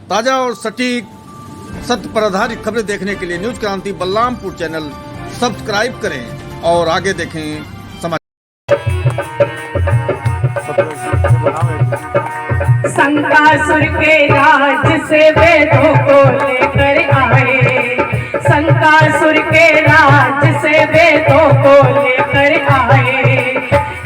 ताजा और सटीक सत्य पर आधारित खबरें देखने के लिए न्यूज क्रांति बलरामपुर चैनल सब्सक्राइब करें और आगे देखें समाचार। शंकासुर के राज से वेदों को लेकर आए, शंकासुर के राज से वेदों को लेकर आए।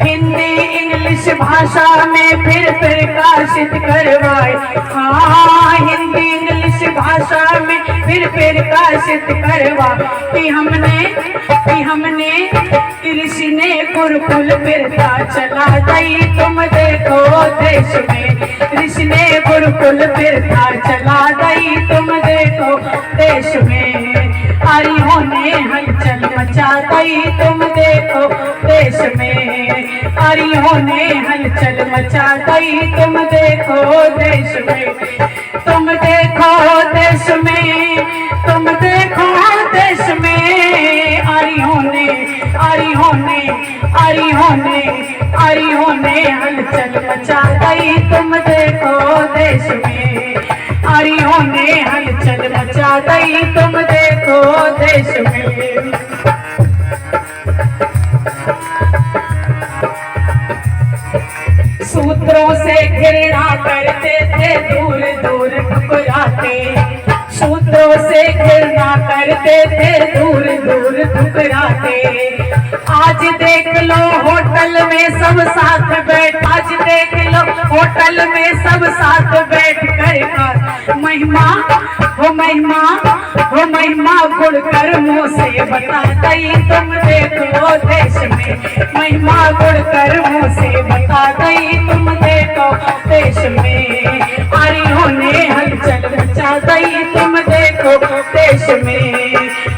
हिंदी इंग्लिश भाषा में फिर प्रकाशित करवाए। हाँ, हिंदी इंग्लिश भाषा में फिर प्रकाशित करवा कि हमने ऋषि ने गुरुकुल फिरता चला गई। तुम देखो देश में ऋषि ने गुरुकुल फिरता चला गई। तुम देखो देश में आर्यों ने हलचल मचा गई। तुम देखो देश में आर्यों ने हलचल मचा गई। तुम देखो देश में, तुम देखो देश में, तुम देखो देश में आर्यों ने हलचल मचा गई। तुम देखो देश में आर्यों ने हलचल मचा गई। तुम देखो देश में। सूत्रों से घृणा करते थे दूर दूर ठुकराते, सूत्रों से घृणा करते थे दूर दूर ठुकराते। आज देख लो होटल में सब साथ बैठ, आज देख लो होटल में सब साथ बैठ कर महिमा हो महिमा हो महिमा गुणकर मुँह से बता गई। तुम देखो देश में महिमा गुणकर मुँह से बता गई। तुम देखो देश में आर्यों ने हलचल मचा गई। तुम देखो देश में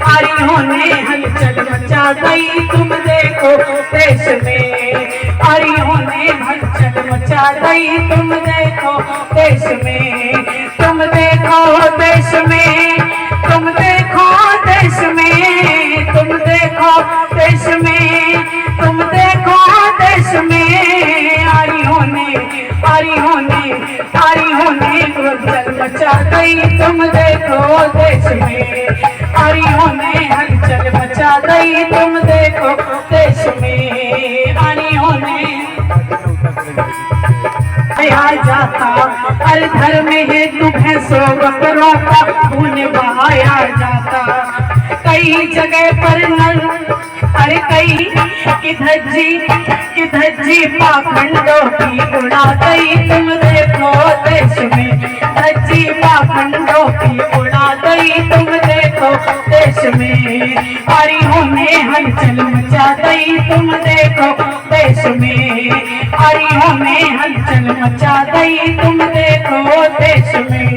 आर्यों ने हलचल मचा गई। तुम देखो देश में आर्यों ने हलचल मचा गई। तुम देखो देश में, तुम देखो देश में, तुम देखो देश में, तुम देखो देश में, तुम देखो देश में आर्यों ने हलचल मचा गई। तुम देखो देश में आर्यों ने हलचल मचा गई। तुम देखो देश में आर्यों ने आ जाता। हर धर्म हेतु भैंसों बकरों का खून बहाया जाता। कई जगह पर नल अरे कई कि धज्जी पाखंडों की उड़ा गई। तुम देखो देश में धज्जी पाखंडों की उड़ा गई। तुम देखो देश में आर्यों ने हलचल मचा गई। तुम देखो देश में आर्यों ने हलचल मचा गई। तुम देखो देश में,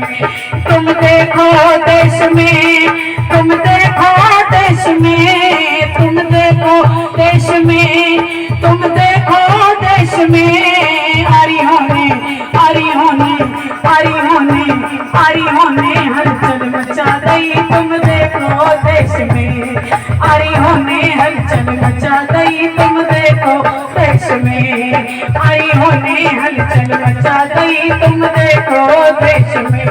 तुम देखो देश में, तुम देखो देश में, तुम देखो देश में, तुम देखो देश में आर्यों ने हलचल मचा गई। तुम देखो देश में आर्यों ने हलचल मचा गई। तुम देखो देश में आर्यों ने हलचल मचा गई। तुम देखो देश में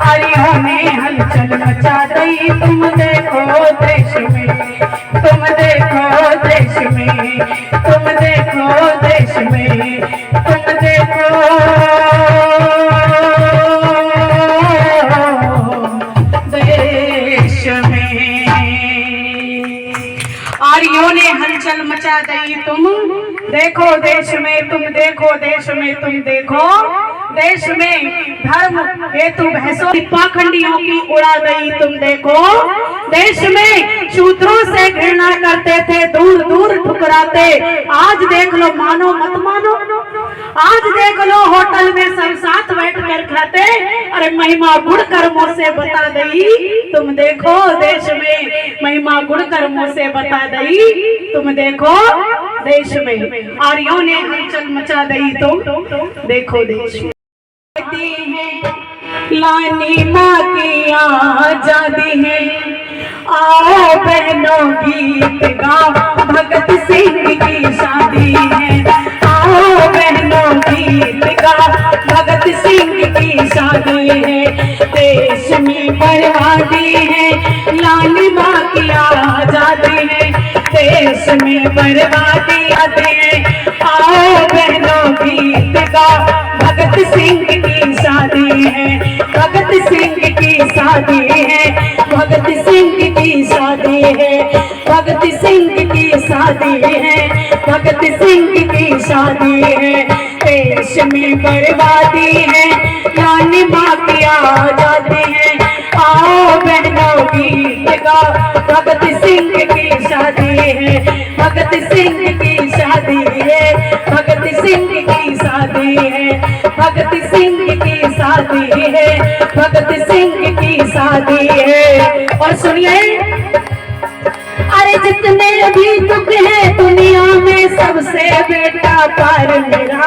आर्यों ने हलचल मचा गई। तुम देखो देश में, तुम देखो देश में, तुम देखो देश में, तुम देखो देश में आर्यों ने हलचल मचा गई। तुम देखो देश में, तुम देखो देश में, तुम देखो देश में धर्म हेतु भैंसों पाखंडियों की उड़ा गई। तुम देखो देश में शूद्रों से घृणा करते थे दूर दूर ठुकराते। आज देख लो मानो मत मानो, आज देख लो होटल में सब साथ बैठ कर खाते। अरे महिमा गुणकर मुँह से बता दई। तुम देखो देश में महिमा गुणकर मुँह से बता दई। तुम देखो देश में आर्यों ने हलचल मचा दई। तुम देखो देश में लानी माँ की आजादी है। आओ बहनों गीत गाओ भगत सिंह की शादी है। आओ बहनों गीत गाओ भगत भगत सिंह की शादी है। देश में बर्बादी है, लाली माँ की आजादी है। देश में बर्बादी आती है, आओ बहनों गीत गाओ, भगत सिंह की शादी है। भगत सिंह की शादी है, भगत सिंह की शादी है, भगत सिंह की शादी है, भगत सिंह की शादी है। देश में बर्बादी है, लाली माँ की आजादी है, आओ बहनों गीत गाओ, भगत सिंह की शादी है। भगत सिंह की शादी है, भगत सिंह की शादी है, भगत सिंह की शादी है, भगत सिंह की शादी है। और सुनिए, अरे जितने भी दुख है दुनिया में, सबसे बेटा पार मेरा,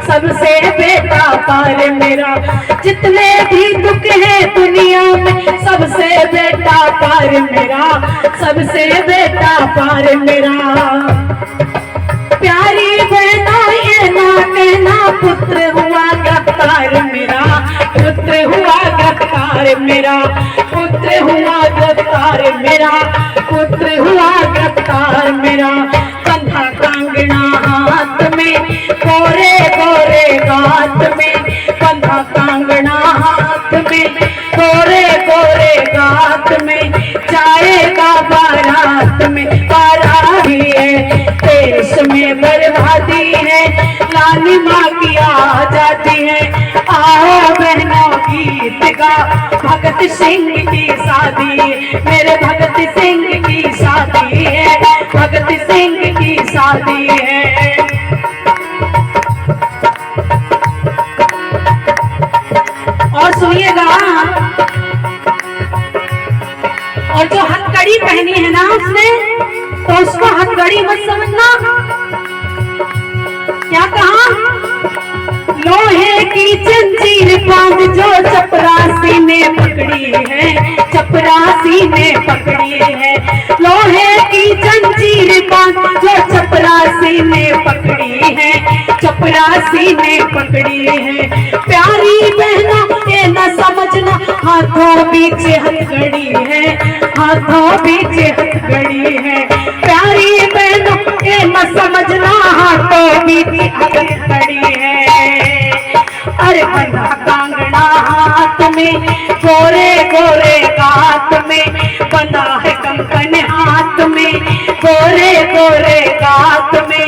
सबसे बेटा पार मेरा। जितने भी दुख है दुनिया में, सबसे बेटा पार मेरा, सबसे बेटा पार मेरा। प्यारी बहना ये ना कहना, पुत्र हुआ गिरफ्तार मेरा, पुत्र हुआ गिरफ्तार मेरा, पुत्र हुआ गिरफ्तार मेरा, पुत्र हुआ गिरफ्तार मेरा। कंधा कांगना हाथ में, गोरे गोरे गात में, कंधा कांगना हाथ में, गोरे गोरे गात में, जाएगा बारात में, बारात है। देश में बर्बादी है, लाली माँ की आजादी है, आओ बहनों गीत गाओ, भगत सिंह की शादी, मेरे भगत सिंह की शादी है, भगत सिंह की शादी है। और सुनिएगा, और जो हथकड़ी पहनी है ना उसने, तो उसको हथकड़ी मत समझना। क्या कहा? लोहे की जंजीर बांध जो चपरासी ने पकड़ी है, चपरासी ने पकड़ी है। लोहे की जंजीर बांध जो चपरासी ने पकड़ी है, चपरासी ने पकड़ी है। प्यारी बहनों ये न समझना, हाथों बीच हथकड़ी है, हाथों बीच हथकड़ी है। प्यारी बहनों ये न समझना, हाथों बीच हथकड़ी है। अरे बंधा कांगड़ा हाथ में, गोरे गोरे गात में, बंधा है कंकन हाथ में, गोरे गोरे गात में,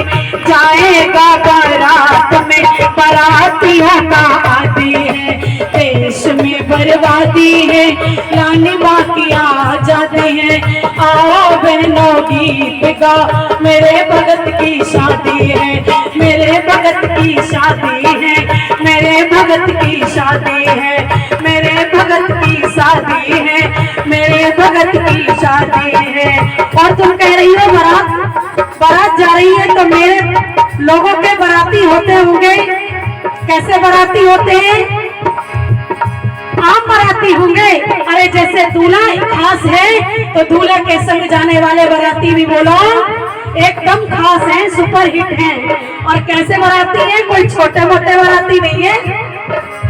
जाएगा बारात में, बारातियों का आदि है। देश में बर्बादी है, लाली माँ की आजादी है, आओ बहनों गीत गाओ, मेरे भगत की शादी है, मेरे भगत की शादी है, मेरे भगत की शादी है, मेरे भगत की शादी है, मेरे भगत की शादी है। और तुम कह रही हो बारात, बारात जा रही है, तो मेरे लोगों के बाराती होते होंगे। कैसे बाराती होते हैं? आम बाराती होंगे। अरे जैसे दूल्हा खास है, तो दूल्हे के संग जाने वाले बाराती भी बोलो एकदम खास है, सुपर हिट है। और कैसे बाराती है? कोई छोटे मोटे बाराती नहीं है।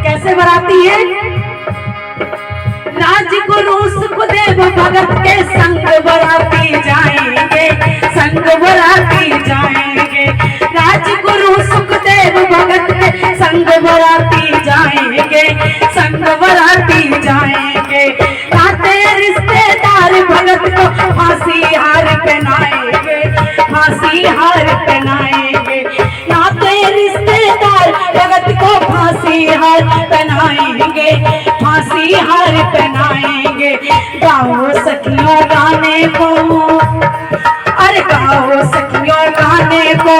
कैसे बाराती है? राजगुरु सुखदेव भगत के संग बाराती जाएंगे, संग बाराती जाएंगे। राजगुरु सुखदेव भगत के संग बाराती जाएंगे, संग बाराती जाएंगे। नाते रिश्तेदार भगत को फांसी हार पहनाएंगे, फांसी हार पहनाएंगे। नाते रिश्तेदार भगत को फांसी हार पहनाएंगे, फांसी हार पहनाएंगे। गाओ सखियों गाने को, अरे गाओ सखियों गाने को,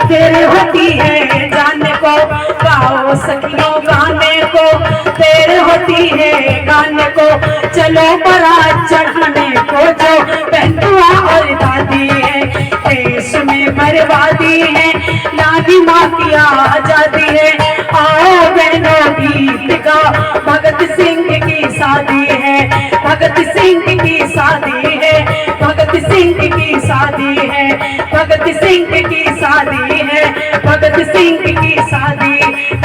देर होती है जाने को। गाओ सखियों गाने को, देर होती है गाने को। चलो बारात चढ़ाने को, जो बहनुआ और दादी है। देश में बर्बादी है, लाली माँ की आजादी है, आओ बहनों गीत गाओ, भगत सिंह की शादी है, भगत सिंह की शादी है, भगत सिंह की शादी है, भगत सिंह की शादी है, भगत सिंह की शादी,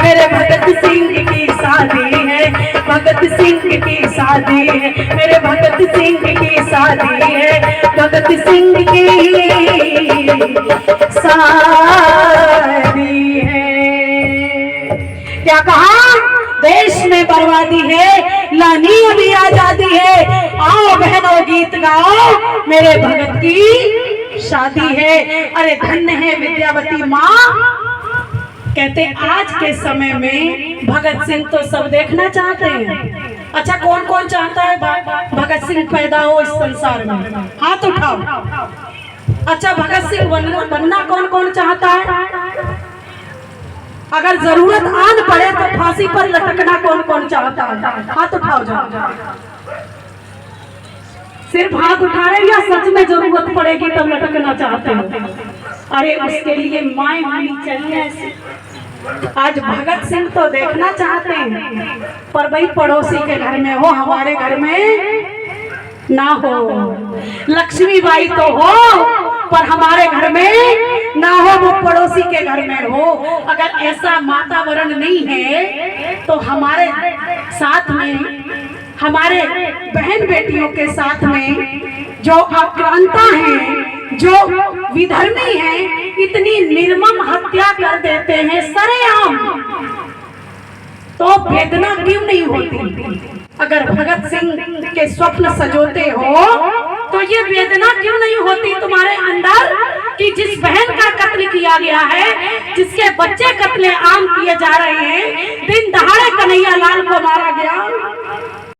मेरे भगत सिंह की भगत सिंह की शादी है, मेरे भगत सिंह की शादी है, भगत सिंह की शादी है। क्या कहा? देश में बर्बादी है, लानी अभी आजादी है, आओ बहनों गीत गाओ, मेरे भगत की शादी है। अरे धन्य है विद्यावती माँ। कहते आज के समय में भगत सिंह तो सब देखना चाहते हैं। अच्छा कौन कौन चाहता है भगत सिंह पैदा हो इस संसार में? हाथ उठाओ। अच्छा भगत सिंह बनना कौन कौन चाहता है? अगर जरूरत आन पड़े तो फांसी पर लटकना कौन कौन चाहता है? हाथ उठाओ जाओ। सिर्फ हाथ उठा रहे या सच में जरूरत पड़ेगी तब लटकना चाहते हो? अरे उसके लिए माए होनी चाहिए। आज भगत सिंह तो देखना चाहते हैं, पर भाई पड़ोसी के घर में हो, हमारे घर में ना हो। लक्ष्मीबाई तो हो, पर हमारे घर में ना हो, वो पड़ोसी के घर में हो। अगर ऐसा वातावरण नहीं है तो हमारे साथ में, हमारे बहन बेटियों के साथ में जो आक्रांता हैं, जो विधर्मी हैं, इतनी निर्मम हत्या कर देते हैं सरेआम, तो वेदना क्यों नहीं होती? अगर भगत सिंह के स्वप्न सजोते हो तो ये वेदना क्यों नहीं होती तुम्हारे अंदर कि जिस बहन का कत्ल किया गया है, जिसके बच्चे कत्ले आम किए जा रहे हैं, दिन दहाड़े कन्हैया लाल को मारा गया।